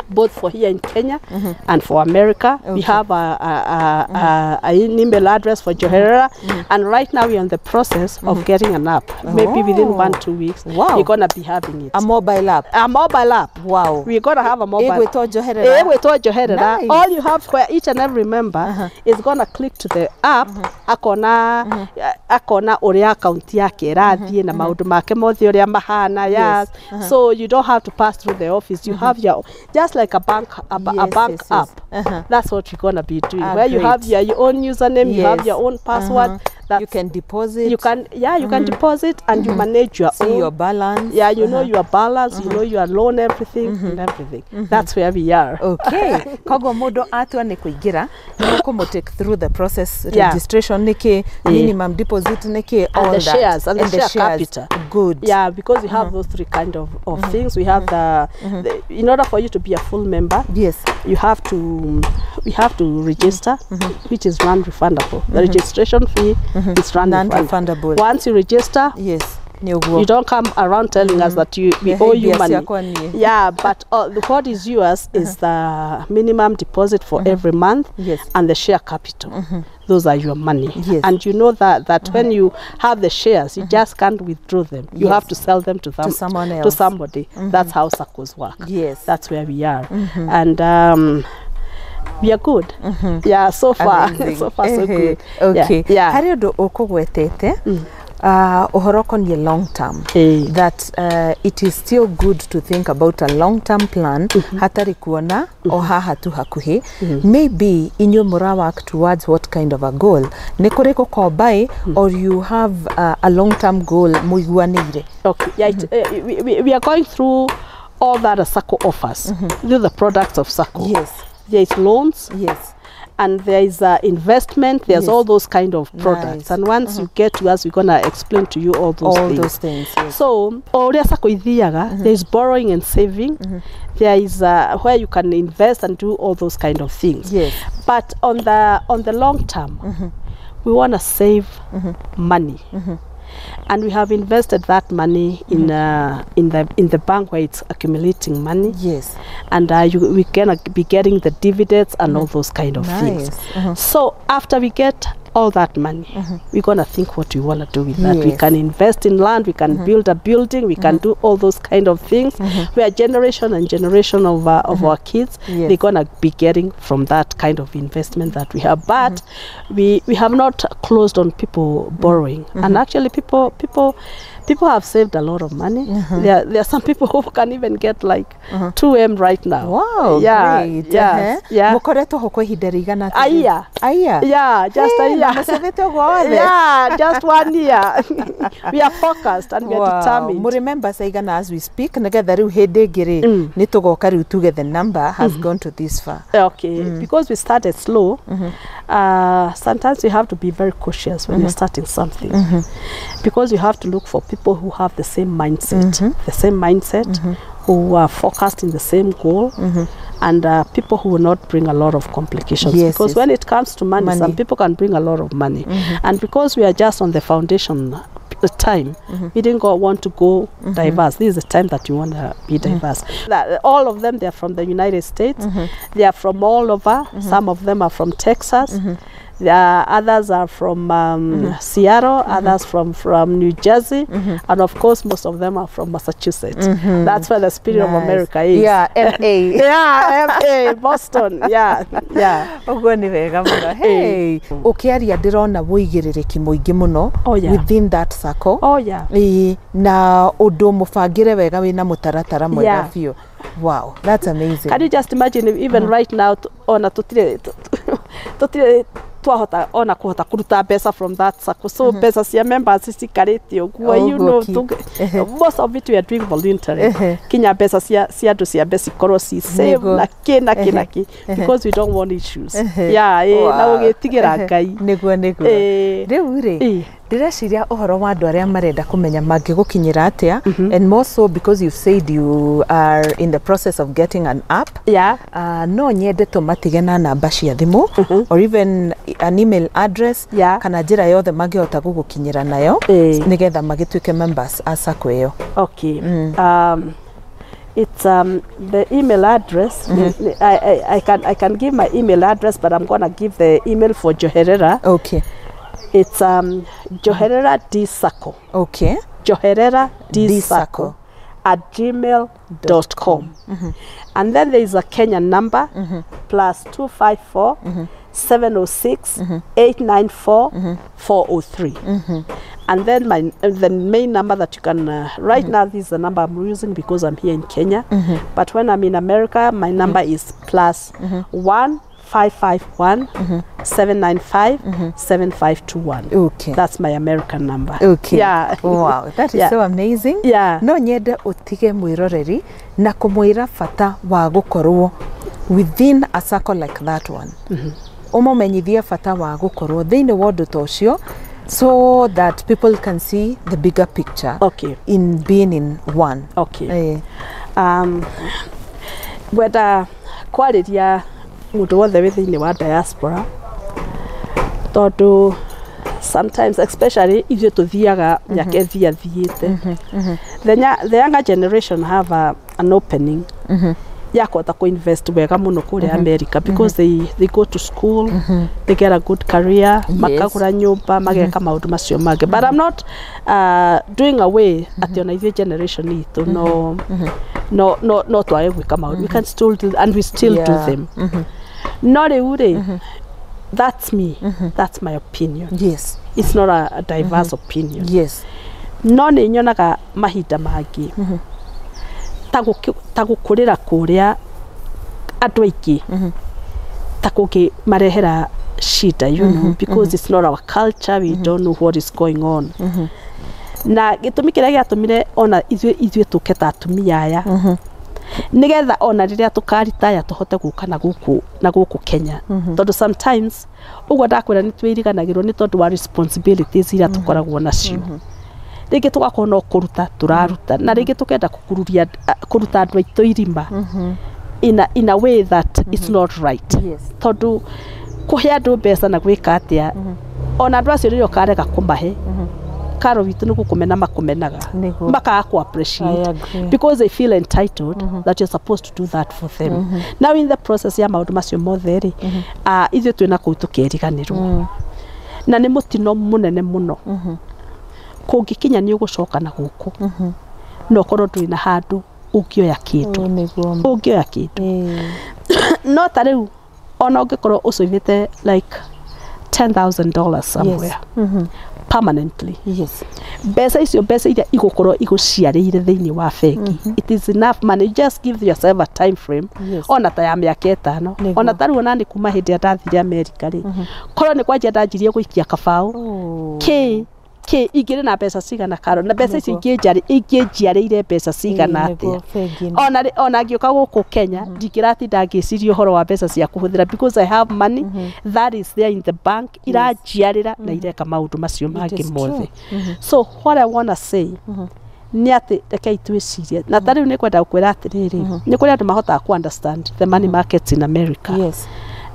Both for here in Kenya and for America. We have an email address for NJOHERERA and right now we're in the process of getting an app. Maybe within 1-2 weeks you're gonna be having it. A mobile app? A mobile app. Wow. We're gonna have a mobile app. NJOHERERA. All you have for each and every member is gonna click to the app akona uria account yake rathie na maundu make mothe uria mahana so you don't have to pass through the office. You have your just like a bank app. That's what you're gonna be doing. Where you have your own username, you have your own password. you can deposit. You can, you can deposit and you manage your own. See your balance. Yeah, you know your balance, you know your loan, everything, and everything. That's where we are. Okay. Kogo modo atua ne kuigira, no take through the process, registration neke, minimum deposit neke, all the that. Shares, and the share capital. Good. Yeah, because we have those three kind of things. We have the in order for you to be a full member, yes, you have to register, which is non-refundable. The registration fee is non-refundable. Once you register, yes, you don't come around telling us that we owe you money. Yeah, but what is yours is the minimum deposit for every month, and the share capital. Those are your money. Yes. And you know that when you have the shares, you just can't withdraw them. You have to sell them to someone else. To somebody. That's how SACCOs work. Yes. That's where we are. And we are good. Yeah, so far. So far, so good. Okay. Yeah. Hariodo okogwetete. Ohorokon ye long term, that it is still good to think about a long term plan, hatari kuona oha hatu hakuhe. Maybe inyo mura work towards what kind of a goal? Nekoreko kobai, or you have a long term goal muiguanire? Okay, yeah, we are going through all that a SACCO offers. These are the products of SACCO. Yes. There is loans. Yes. And there is investment, there's all those kind of products. And once you get to us, we're going to explain to you all those things. Yes. So, there is borrowing and saving. There is where you can invest and do all those kind of things. Yes. But on the long term, we want to save money. And we have invested that money in the bank where it's accumulating money. Yes. And we're gonna be getting the dividends and all those kind of things. So after we get all that money, we're gonna think what we wanna do with that. We can invest in land, we can build a building, we can do all those kind of things. Where generation and generation of our kids, they're gonna be getting from that kind of investment that we have. But we have not closed on people borrowing. And actually people have saved a lot of money. There are some people who can even get like 2M right now. Wow, great. Yeah. Mukoreto hoko hiderigana. Aya. Yeah, just a year. Yeah, just 1 year. We are focused and we are determined. Mu remember saigana as we speak, nagetha riu hinde ngiri nitugoka riu tuge the number has gone to this far. Okay, because we started slow. Sometimes you have to be very cautious when you're starting something, because you have to look for people who have the same mindset, who are focused in the same goal, and people who will not bring a lot of complications. Because when it comes to money, some people can bring a lot of money, and because we are just on the foundation time, we didn't want to go diverse. This is the time that you want to be diverse. All of them, they are from the United States. They are from all over. Some of them are from Texas. Others are from Seattle, others from New Jersey, and of course most of them are from Massachusetts. That's where the spirit of America is. Yeah, MA. Yeah, MA, Boston. Yeah. Hey, ukiaria ndirona woigiririki muingi muno within that SACCO. Oh yeah. Na undu mubangire wega wina mutaratara mwega biu. Wow, that's amazing. Can you just imagine if even right now ona tutire twahota ona kuhota kuruta pesa from that SACCO. So pesa cia members cicikarite uguo, you know, most of it we are doing voluntary. Kinya pesa cia andu cia besi korwo ci save na kinaki because we don't want issues. Na ugitigira Ngai niguo riu ri ndireciria uhoro wa andu aria marenda kumenya mangigukinyira atia, and more so because you said you are in the process of getting an app. No nyende tumatige na namba cia thimu or even an email address kana njira yothe mangihota gugukinyira nayo nigetha magituike members a SACCO iyo. Okay. It's the email address. I can give my email address, but I'm gonna give the email for Njoherera. Okay. It's NJOHERERA Sacco. Okay. NJOHERERA Sacco @gmail.com. And then there is a Kenyan number +254 706 894 403. And then the main number that you can right now, this is the number I'm using because I'm here in Kenya. But when I'm in America, my number is +1 551 795 7521. Okay. That's my American number. Okay. Yeah. Wow, that is so amazing. Yeah. No nyende utige mwiroreri na kumwira fata wa gukorwo within a circle like that one. Umumenyithie fata wa gukorwo thiini wa undu ta ucio so that people can see the bigger picture. Okay. In being in one. Okay. Whether kwariria mundu wothe wi thiini wa diaspora tondu sometimes especially if you tuthiaga myaka thiathiite the younger generation have an opening ya kota ku invest wega muno kuri America because they go to school, they get a good career, makagura nyumba, mageka maundu macio mage. But I'm not doing away at your next generation itu. No twage gwika maundu. We can still do, and we still do them. Not a that's me. That's my opinion. Yes. It's not a diverse opinion. Yes. No ni nyonaga mahinda mangi. Tagukurira kuria andu aingi takuki marehera shida, you know, because it's not our culture. We don't know what is going on. Na gitumi kiria giatumire ona ithuĩ tuketa atumia aya nigetha ona riria tukaritaya tuhote guka na guku Kenya. Tondu sometimes ugo ndakwira ni twiriganagirwo ni tondu wa responsibilities iria tukoragwo nacio. Rĩngĩ tugakorwo no kũruta turaruta na rĩngĩ tukenda kuruta andu aitũ irima in a way that it's not right. Tondu kuhe andu mbeca na gwika atia ona andu acio rĩrĩa ũkarega kũmahe karo witu nĩ gũkũmena makumenaga makaga ku appreciate because they feel entitled that you're supposed to do that for them. Now in the process ya maundu macio mothe ri ithuĩ twĩna kũu tukeriganĩrwo na nĩ mutino munene muno kungikinya ni ugucoka na guku no korwo nduri na handu ungioya kindu no ta riu ona ungikorwo ucuvite like $10,000 somewhere permanently. Mbeca icio iria igukorwo iguciarĩire thĩinĩ wa bengi, it is enough money. Just give yourself a time frame. Ona ta ya mĩaka 5 ona ta riu ona ni kuma hĩndĩ ya ndathire America ri korwo ni kwanjia ndanjirie guikia kabao igire na mbeca cigana karo na mbeca icio ingĩnjiarĩire mbeca cigana atia ona ngĩũka gũkũ Kenya ndingĩratinda ngĩciria ũhoro wa mbeca cia kũhũthĩra because I have money that is there in the bank iranjiarĩra na ireka maũndũ macio mangĩ mothe. So what I want to say ni ati rekei twĩcirie na ta rĩu nĩ kwenda gũkwĩra atĩrĩrĩ nĩ kũrĩ andũ mahotaga ku understand the money markets in America.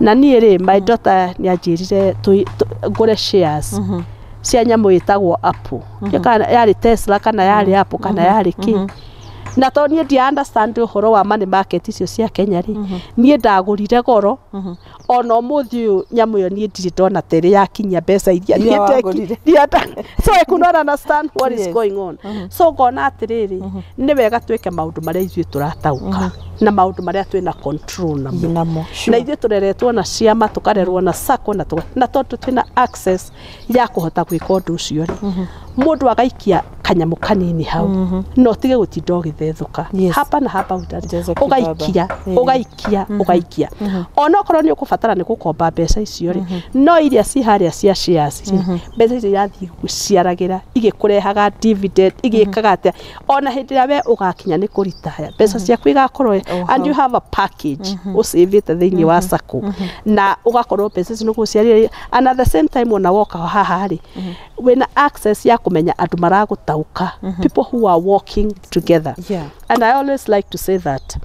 Na niĩ rĩ my daughter nĩ anjĩrire ngũre shares cia nyamu itagwo Apple kana yari Tesla kana yari Apple kana yari ki na to nie dia understand uhoro wa money market icio cia Kenya ri nie ndagurire goro ona umuthi nyamu yo nie ndiri ndona tere yakinya mbeca iria nieteki so I could not understand what is going on. So gona atiriri ni wega tweke maundu maria ithuĩ turatauka na maundu maria twina control namo na ithuĩ tureretwo na ciama tukarerwo na sacco na tondu twina access ya kuhota gwika undu ucio ri mundu agaikia kanyamu kanini hau no tige gutinda ugithethuka hapa na hapa ugaikia ona okorwo ni ukubatara ni gukomba mbeca icio ri no iria ci haria cia shares ri mbeca icio irathi guciaragira igikurehaga dividend igikaga atia ona hindi ria we ugakinya ni kuritaya mbeca ciaku igakorwo and you have a package usavite thiini wa sacco na ugakorwo mbeca icio nuguciarira and at the same time ona woka haha ri wina access ya kumenya andu maragutauka people who are working together. And I always like to say that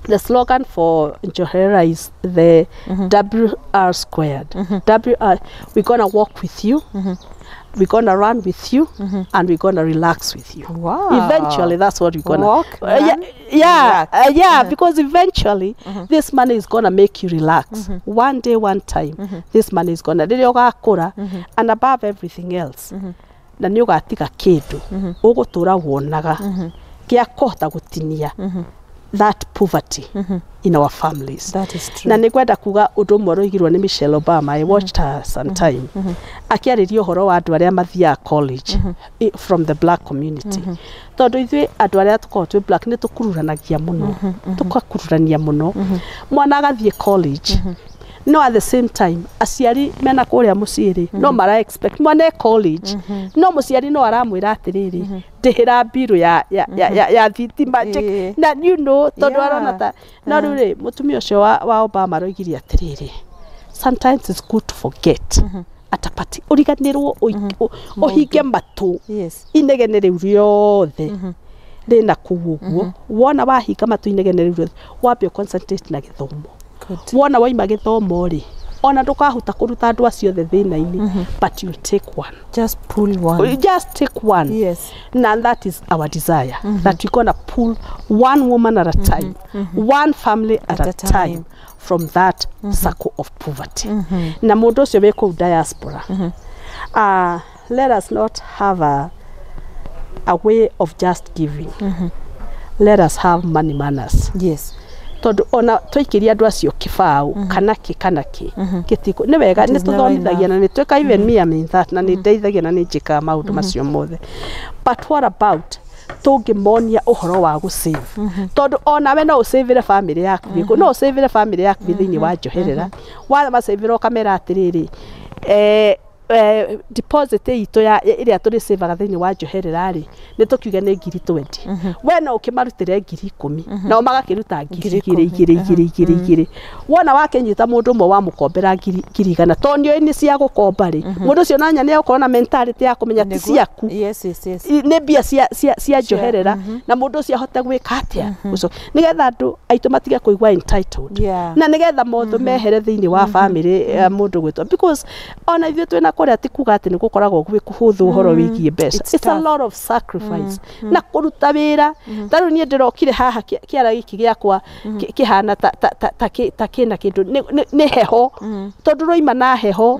the slogan for NJOHERERA is the WR squared. WR, we're going to walk with you, we're going to run with you, and we're going to relax with you. Wow. Eventually, that's what we're going to walk. Because eventually, this money is going to make you relax. One day, one time, this money is going to, and above everything else, na nĩ ũgatiga kĩndũ ũgũtũra wonaga gĩa kũhota gũtinia that poverty in our families. That is true. Na nĩ kwenda kuga ũndũ ũmwe ũroigirwo nĩ Michelle Obama. I watched her sometime akĩarĩria ũhoro wa andũ arĩa mathiaga college from the black community. Tondũ ithuĩ andũ arĩa tũkoragwo twĩ black nĩ tũkururanagia mũno tukakururania mũno mwana agathiĩ college no at the same time aciari mena kuria muciiri no mara expect mwana college no muciari no aramwira atiriri ndihira biru ya thitima na you know tondu arona ta no ruri mutumia ucio wa Obama roigiri atiriri sometimes it's good to forget atapati uriganirwo ohinge matu inegene riu riothe rina kuguguo wona wahinga matu inegene riu riothe wambie concentrate na githomo wona waima githomo ri ona ndukahuta kuruta andu acio the thina-ini but you take one, just pull one, just take one. Yes, and that is our desire that we're gonna pull one woman at a time, one family at a time from that circle of poverty. Na mundu ucio we ku diaspora, let us not have a way of just giving. Let us have money manners. Yes. Tondu ona twikiria andu acio kibau kanaki gitiko ni wega ni tuthonithagia na ni tweka even me I mean that na ni ndeithagia na ni njika maundu macio mothe, but what about tungimonia uhoro wa gu save tondu ona we no usavire family yaku no usavire family yaku thiini wa njoherera wa ma savire kamera atiriri deposit itu ya iria turi save thiini wa njoherera ri ni tukiuga ni 20 we no ukimarutire 10,000 na magakiruta 2,000 wona wakenyita mundu mwe wa mukombera 1,000 tonio ni cia gukomba ri mundu cio nanya ni ukorona mentality ya kumenya ti ciaku. Yes. Ni bia cia njoherera na mundu cio ahote gwika atia uco nigetha andu aitu matige kuigwa entitled na nigetha motho mehere thiini wa family mundu gwitwa because ona ithu twina kuria ti kuga ati ni gukoragwo gwi kuhuthu uhoro wigie mbeca. It's a lot of sacrifice na kuruta wira taru ni ndirokire haha kiara giki giakwa kihana ta kina kindu ni heho tondu roima na heho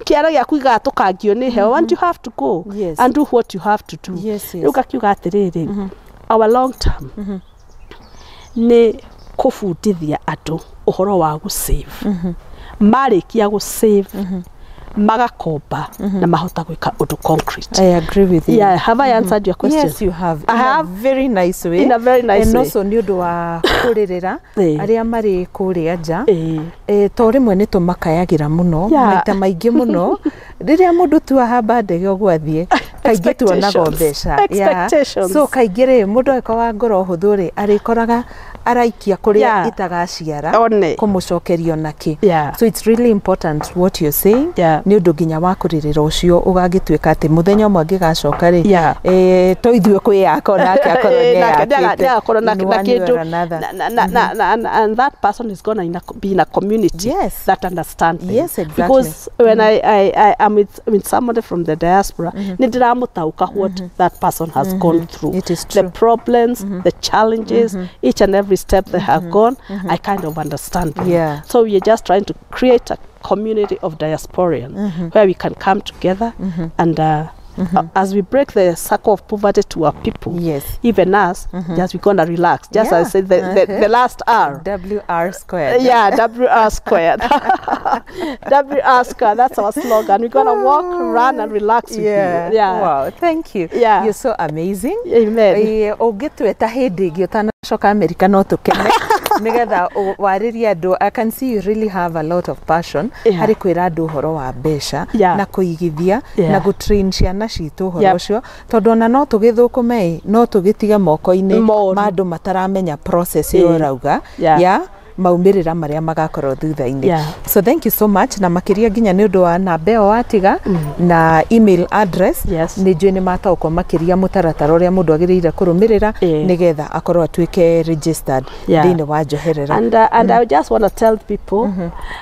kiara giaku igatukangio ni heho and you have to go and do what you have to do. Ruka kiuga atiriri our long term ni kufundithia andu uhoro wa gu save marikia gu save magakomba na mahota gwika undu concrete. I agree with you. Yeah, have I answered your question? Yes, you have. I have very nice way. In a very nice and way. Also ni undu wa kuririra aria mari kuria nja to rimwe ni tumakayagira muno maita maingi muno riria mundu tu ahamba ndege ogwathie kaingi tuonaga mbeca. So kaingi ri mundu ekawa ngoro huthu ri arikoraga araikia kuria itagaciara kumucokerio naki. So it's really important what you're saying. Ni undu nginya wa kuririra ucio ugagitwika ati muthenya umwe ngigacoka ri to ithue kwi yako nake akorwo na kindu and that person is going to be in a community that understands things. Yes, exactly. Because when I am with somebody from the diaspora ni ndiramutauka what that person has gone through. It is true. The problems, the challenges, each and every step they have gone, I kind of understand them. So we're just trying to create a community of diasporians where we can come together and as we break the circle of poverty to our people, even us, just we're gonna relax. Just as I said, the last R. WR squared. WR squared. WR squared. That's our slogan. We're gonna walk, run, and relax with you. Wow, thank you. You're so amazing. Amen. Ogitweta hindi ingi utanacoka America no tukene nigetha wariria andu. I can see you really have a lot of passion hari kwira andu uhoro wa mbeca na kuigithia na gutrain ciana citu uhoro ucio tondu ona no tugithukume no tugitiga moko-ini ma andu mataramenya process yo rauga maumirira maria magakorwo thutha-ini. So thank you so much na makiria nginya ni undu wa namba io watiga na email address ni njui ni mataukwo makiria mutaratara uria mundu agiriire kurumirira nigetha akorwo atuike registered thiini wa njoherera. And I just want to tell people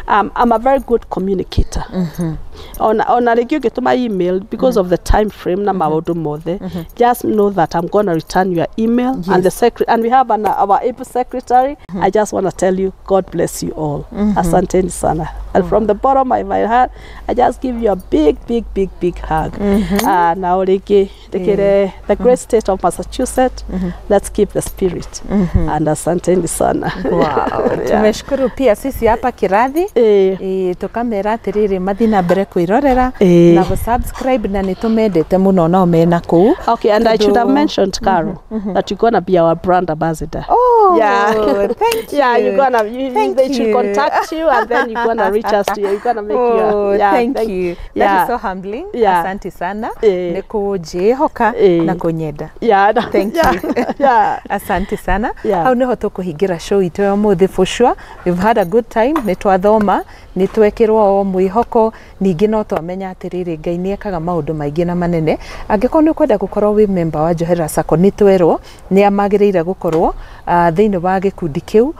I'm a very good communicator. On rigi ugituma email because of the time frame na maundu mothe, just know that I'm going to return your email and the secretary, and we have our able secretary. I just want to tell you, God bless you all. Asanteni sana. And from the bottom of my heart, I just give you a big hug. Now rigi the great state of Massachusetts, let's keep the spirit. And asanteni sana. Wow. Tumeshukuru pia sisi hapa Kirathi tukamera atiriri mathina mbere kwirorera na subscribe na nitumendete muno no mena kuu. Okay, and I should have mentioned Carol that you're going to be our brand ambassador. Oh, yeah. Thank you. Yeah, they should contact you and then you're gonna reach us to you. You're gonna make your thank you. That is so humbling. Yeah. Asante sana. Nikujihoka na kunyenda. Yeah. Thank you. Yeah. Asante sana. Yeah. Hau niho tukuhingira show itu ya muthi for sure. We've had a good time. Nitwathoma, nitwekirwo mwihoko, ningi no twamenya atiriri Ngai niekaga maundu maingi na manene. Angiko ni kwenda gukorwo wi member wa Njoherera Sacco nitwerwo ni amagiriire gukorwo thiini wa gikundi kiu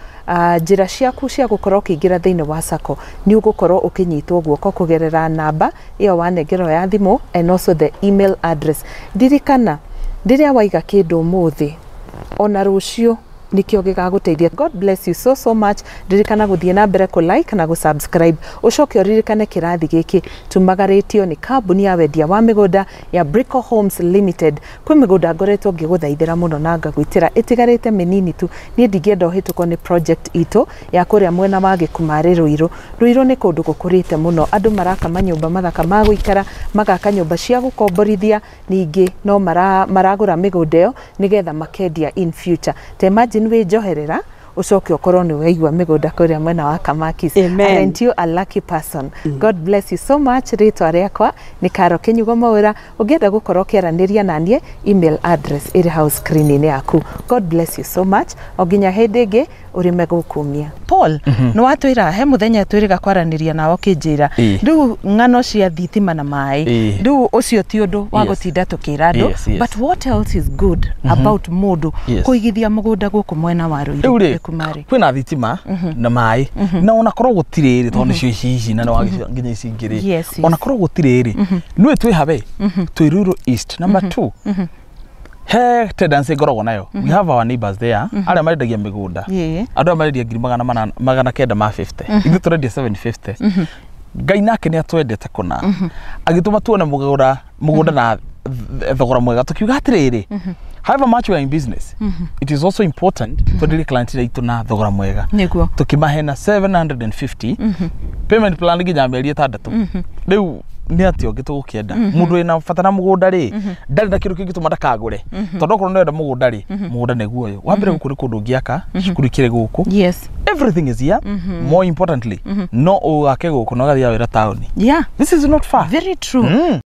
njira ciaku cia gukorwo ukiingira thiini wa Sacco ni ugukorwo ukinyitwo guoko kugerera namba iyo wanengerwo ya thimu and also the email address. Ndirikana ndiria waiga kindu muthi ona rucio nikio gigaguteithia. God bless you so much. Ririkana guthie na mbere ku like na gu subscribe. Ucoke uririkane kirathi giki tumagaritio ni kambuni ya wendia wa migunda ya Brico Homes Limited. Kwi migunda ngoretwo ngiguthaithira muno na ngagwitira itigarite minini tu. Ni ndingienda uhituko ni project ito ya kuria mwena wa Gikumari Ruiru. Ruiru ni kundu gukurite muno. Andu maraka manyumba mathaka ma guikara, magaka nyumba cia gukomborithia, ningi no maragura migunda iyo nigetha makendia in future. Imagine we Njoherera ucoke ukorwo ni weigua migunda kuria mwena wa Kamakis. And you a lucky person. God bless you so much. Ritwa riakwa ni Karo KINYUGO MWAURA. Ungienda gukorwo kiaraniria nanie, email address iri house screen yaku. God bless you so much. Oginya hindi ingi urime gukumia. Paul, no watwira he muthenya twiriga kwaraniria nawo kinjira. Riu ng'ano cia thitima na mai. Riu ucio ti undu wa gutinda tukira andu. But what else is good about mundu kuigithia mugunda guku mwena wa Ruiru? Kwina thitima na mai na ona korwo gutiriri tondu cio ici na nginya ici ngiri ona korwo gutiriri nwe twi habe twi Ruiru East. Number 2 he tendency ngoragwo nayo. We have our neighbors there aria marendagia migunda andu marendagia ngiri magana kenda ma 50 ithu turendia 750. Ngai nake ni atwendete kuna agituma tuone mugunda na thogora mwega tukiuga atiriri. However much we are in business, it is also important to the client to na thogora mwega. Tukimahe na 750 payment plan nginya meri 6. Riu ni atio gitugukienda mundu ina fatana mugunda ri ndari na kiru kingi tumanda kagure tondu okoro ndenda mugunda ri mugunda neguo yo wambire gukuri kundu ngiaka cukuri kire guku. Everything is here. More importantly no ugake guku no gathia wira town. This is not far. Very true.